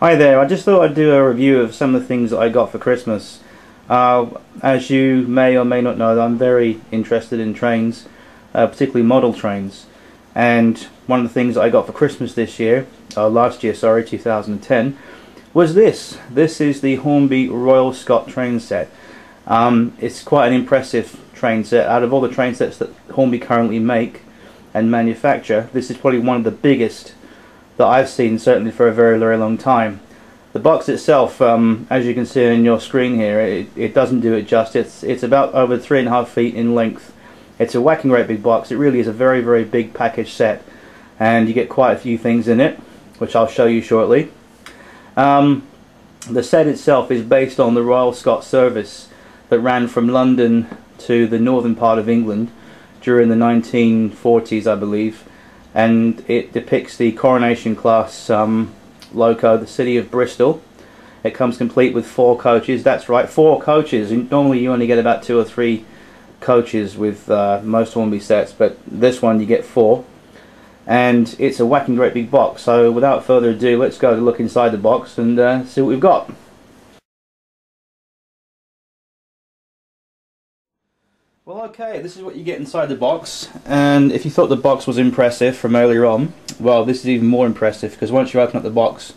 Hi there, I just thought I'd do a review of some of the things that I got for Christmas. As you may or may not know, I'm very interested in trains, particularly model trains. And one of the things that I got for Christmas this year, last year, sorry, 2010, was this. This is the Hornby Royal Scot train set. It's quite an impressive train set. Out of all the train sets that Hornby currently make and manufacture, this is probably one of the biggest that I've seen, certainly for a very, very long time. The box itself, as you can see on your screen here, it doesn't do it justice. It's about over 3.5 feet in length. It's a whacking great big box. It really is a very, very big package set, and you get quite a few things in it, which I'll show you shortly. The set itself is based on the Royal Scot service that ran from London to the northern part of England during the 1940s, I believe, and it depicts the Coronation class loco, the city of Bristol. It comes complete with 4 coaches. That's right, 4 coaches. Normally you only get about 2 or 3 coaches with most Hornby sets, but this one you get 4, and it's a whacking great big box. So without further ado, let's go to look inside the box and see what we've got. Well, okay, this is what you get inside the box, and if you thought the box was impressive from earlier on, well, this is even more impressive, because once you open up the box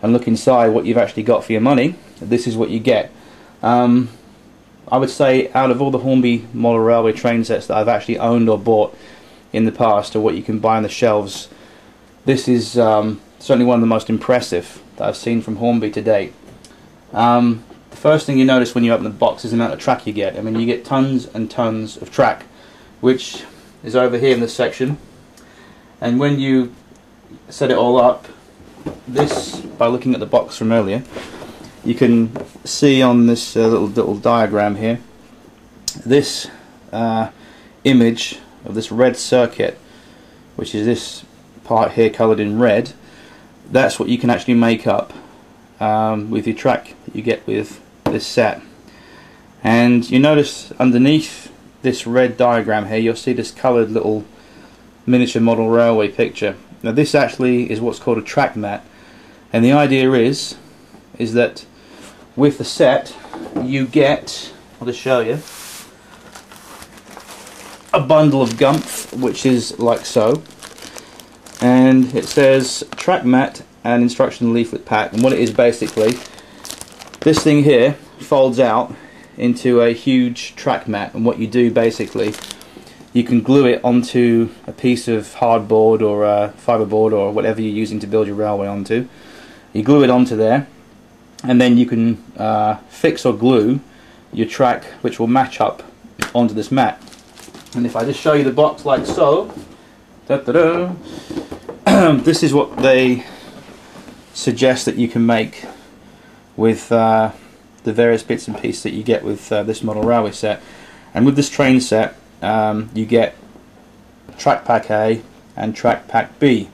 and look inside what you've actually got for your money, this is what you get. I would say out of all the Hornby model railway train sets that I've actually owned or bought in the past, or what you can buy on the shelves, this is certainly one of the most impressive that I've seen from Hornby to date. The first thing you notice when you open the box is the amount of track you get. I mean, you get tons and tons of track, which is over here in this section. And when you set it all up, this, by looking at the box from earlier, you can see on this little diagram here, this image of this red circuit, which is this part here coloured in red. That's what you can actually make up with your track that you get with this set. And you notice underneath this red diagram here, you'll see this coloured little miniature model railway picture. Now this actually is what's called a track mat, and the idea is that with the set you get, I'll just show you, a bundle of gumph, which is like so, and it says track mat and instruction leaflet pack. And what it is basically, this thing here folds out into a huge track mat, and what you do basically, you can glue it onto a piece of hardboard or fiberboard or whatever you're using to build your railway onto. You glue it onto there, and then you can fix or glue your track, which will match up onto this mat. And if I just show you the box like so, this is what they suggest that you can make with the various bits and pieces that you get with this model railway set. And with this train set, you get track pack A and track pack B.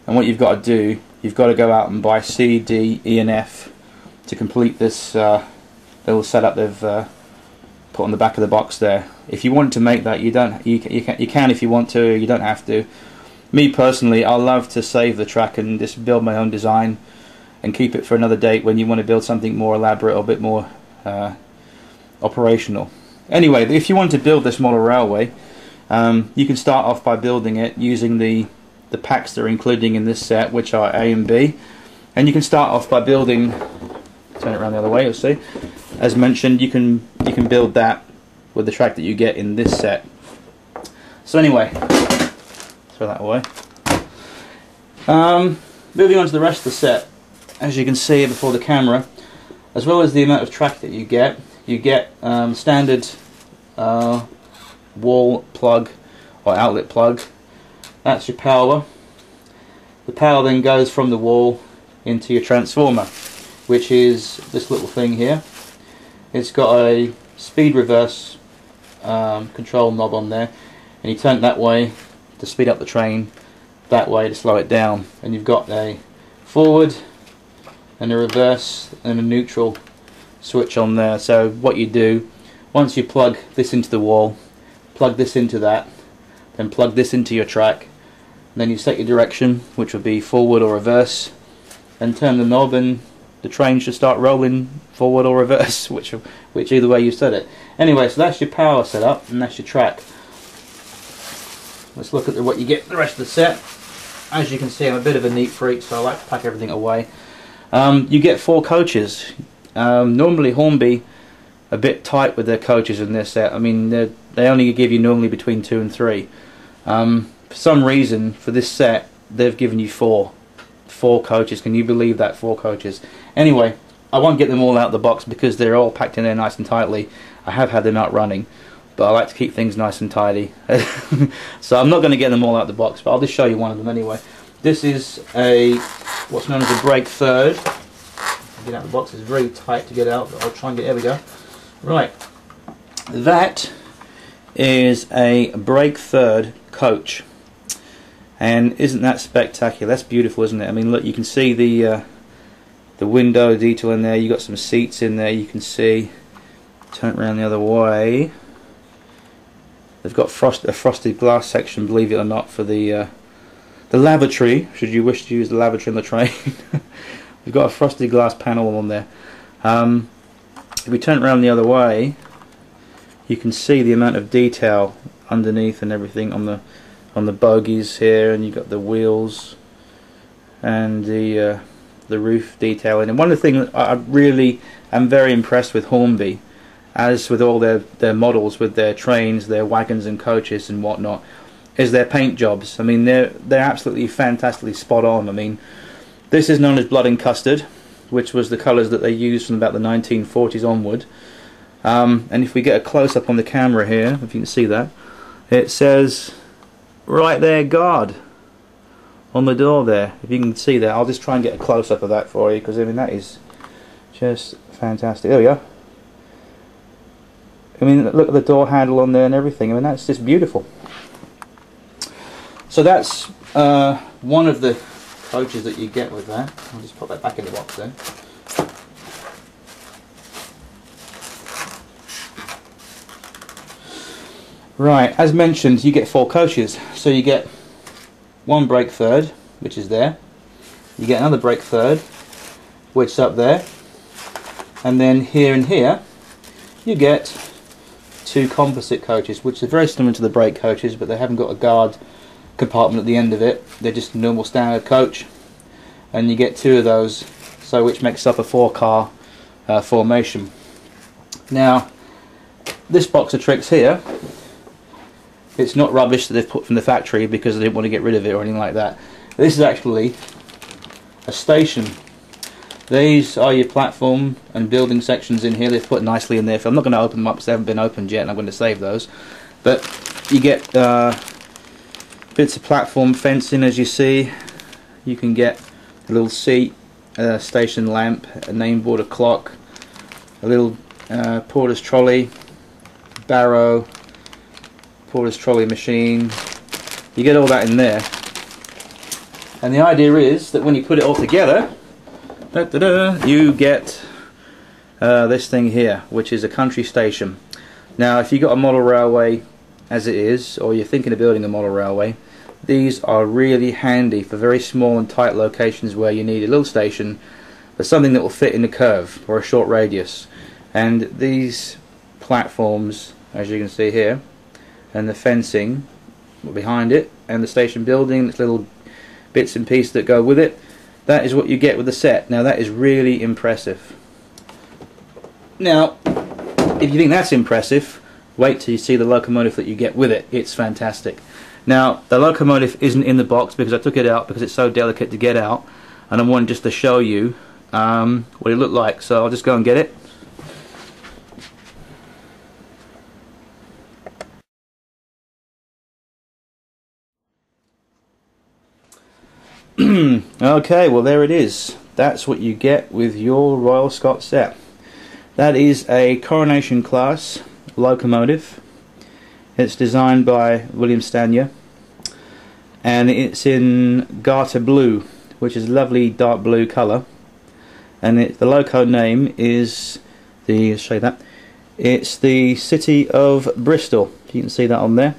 And what you've got to do, you've got to go out and buy C, D, E and F to complete this little setup they've put on the back of the box there. If you want to make that, you can if you want to, you don't have to. Me personally, I love to save the track and just build my own design and keep it for another date when you want to build something more elaborate or a bit more operational. Anyway, if you want to build this model railway, you can start off by building it using the packs that are included in this set, which are A and B. And you can start off by building, turn it around the other way, you'll see. As mentioned, you can build that with the track that you get in this set. So anyway, throw that away. Moving on to the rest of the set, as you can see before the camera, as well as the amount of track that you get standard wall plug or outlet plug. That's your power. The power then goes from the wall into your transformer, which is this little thing here. It's got a speed reverse control knob on there, and you turn it that way to speed up the train, that way to slow it down, and you've got a forward and a reverse and a neutral switch on there. So what you do, once you plug this into the wall, plug this into that, then plug this into your track, and then you set your direction, which will be forward or reverse, and turn the knob, and the train should start rolling forward or reverse, which either way you set it. Anyway, so that's your power setup, and that's your track. Let's look at what you get the rest of the set. As you can see, I'm a bit of a neat freak, so I like to pack everything away. You get 4 coaches. Normally Hornby a bit tight with their coaches in their set. I mean, they only give you normally between 2 and 3. For some reason, for this set, they've given you 4 coaches. Can you believe that? 4 coaches. Anyway, I won't get them all out of the box because they're all packed in there nice and tightly. I have had them out running, but I like to keep things nice and tidy. So I'm not going to get them all out of the box, but I'll just show you one of them anyway. This is what's known as a brake third. Get out of the box. It's very tight to get out, but I'll try and get. There we go. Right, that is a brake third coach, and isn't that spectacular? That's beautiful, isn't it? I mean, look, you can see the window detail in there. You got some seats in there. You can see. Turn it around the other way. They've got a frosted glass section, believe it or not, for the lavatory. Should you wish to use the lavatory on the train, we've got a frosted glass panel on there. If we turn it around the other way, you can see the amount of detail underneath and everything on the bogies here, and you've got the wheels and the roof detailing. And one of the things I really am very impressed with Hornby, as with all their models, with their trains, their wagons and coaches and whatnot, is their paint jobs. I mean, they're absolutely fantastically spot on. I mean, this is known as blood and custard, which was the colours that they used from about the 1940s onward. And if we get a close-up on the camera here, if you can see that, it says right there, guard, on the door there. If you can see that, I'll just try and get a close-up of that for you, because I mean, that is just fantastic. There we go. I mean, look at the door handle on there and everything. I mean, that's just beautiful. So that's one of the coaches that you get with that. I'll just pop that back in the box then. Right, as mentioned, you get 4 coaches. So you get one brake third, which is there. You get another brake third, which is up there. And then here and here, you get 2 composite coaches, which are very similar to the brake coaches, but they haven't got a guard compartment at the end of it. They're just a normal standard coach, and you get 2 of those, so which makes up a 4-car formation. Now, this box of tricks here, it's not rubbish that they've put from the factory because they didn't want to get rid of it or anything like that. This is actually a station. These are your platform and building sections in here. They've put nicely in there. I'm not going to open them up because they haven't been opened yet, and I'm going to save those. But you get bits of platform fencing, as you see. You can get a little seat, a station lamp, a name board, a clock, a little porter's trolley, barrow, porter's trolley machine. You get all that in there. And the idea is that when you put it all together, you get this thing here, which is a country station. Now, if you've got a model railway as it is, or you're thinking of building a model railway, these are really handy for very small and tight locations where you need a little station, but something that will fit in a curve or a short radius. And these platforms, as you can see here, and the fencing behind it, and the station building, its little bits and pieces that go with it, that is what you get with the set. Now, that is really impressive. Now, if you think that's impressive, wait till you see the locomotive that you get with it. It's fantastic. Now, the locomotive isn't in the box because I took it out because it's so delicate to get out, and I wanted just to show you what it looked like. So I'll just go and get it. Okay, well, there it is. That's what you get with your Royal Scot set. That is a Coronation class locomotive. It's designed by William Stanier, and it's in garter blue, which is a lovely dark blue colour. And the loco name is I'll show you that. It's the City of Bristol. You can see that on there.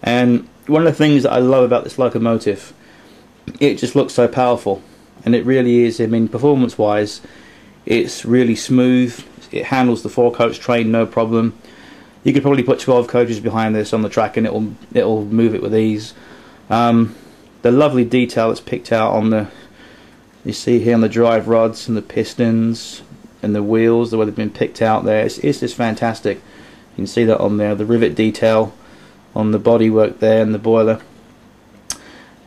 And one of the things that I love about this locomotive, it just looks so powerful. and it really is. I mean, performance wise, it's really smooth. It handles the 4-coach train no problem. You could probably put 12 coaches behind this on the track and it'll move it with ease. The lovely detail that's picked out on the, you see here on the drive rods and the pistons and the wheels, the way they've been picked out there, it's just fantastic. You can see that on there, the rivet detail on the bodywork there and the boiler.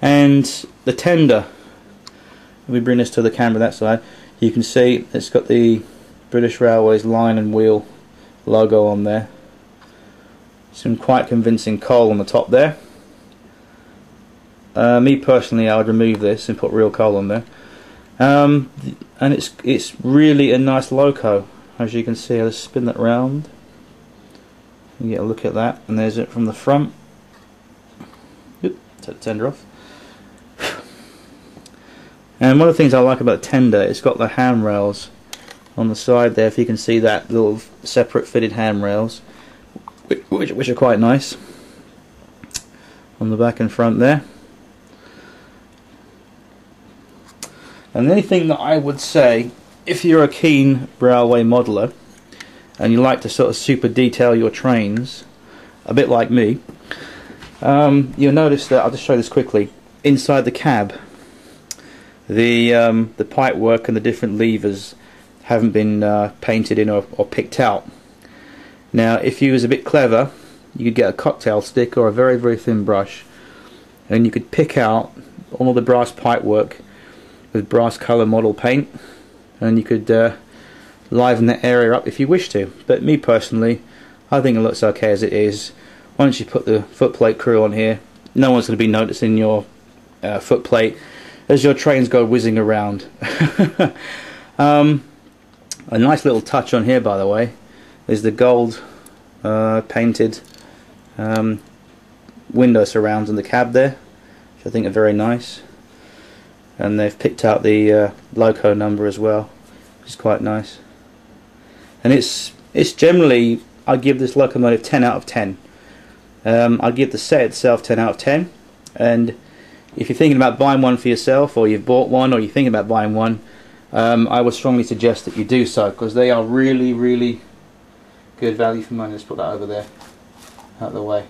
And the tender, if we bring this to the camera that side, you can see it's got the British Railways line and wheel logo on there. Some quite convincing coal on the top there. Me personally, I would remove this and put real coal on there. And it's really a nice loco, as you can see. I'll just spin that round. You get a look at that, and there's it from the front. Oop, take the tender off. And one of the things I like about the tender, it's got the handrails on the side there. If you can see that, little separate fitted handrails, which are quite nice on the back and front there. And the only thing that I would say, if you're a keen railway modeler and you like to sort of super detail your trains, a bit like me, you'll notice that, I'll just show this quickly, inside the cab, the pipe work and the different levers haven't been painted in or picked out. Now, if you was a bit clever, you could get a cocktail stick or a very, very thin brush, and you could pick out all of the brass pipe work with brass colour model paint, and you could liven that area up if you wish to. But me personally, I think it looks okay as it is. Once you put the footplate crew on here, no one's going to be noticing your footplate as your trains go whizzing around. A nice little touch on here, by the way, is the gold painted window surrounds in the cab there, which I think are very nice. And they've picked out the loco number as well, which is quite nice. And it's generally, I give this locomotive 10 out of 10. I give the set itself 10 out of 10. And if you're thinking about buying one for yourself, or you've bought one, or you're thinking about buying one, I would strongly suggest that you do so, because they are really, really good value for money. Let's put that over there, out of the way.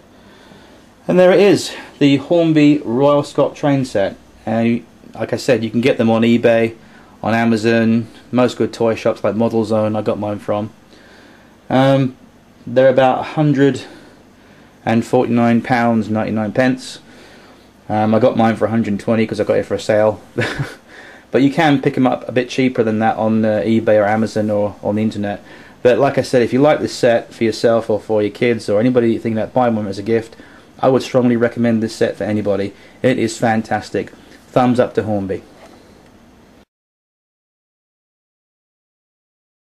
And there it is, the Hornby Royal Scot train set. And like I said, you can get them on eBay, on Amazon, most good toy shops like Model Zone, I got mine from. They're about £149.99. I got mine for 120 because I got it for a sale. But you can pick them up a bit cheaper than that on eBay or Amazon or on the internet. But like I said, if you like this set for yourself or for your kids or anybody thinking about buying one as a gift, I would strongly recommend this set for anybody. It is fantastic. Thumbs up to Hornby.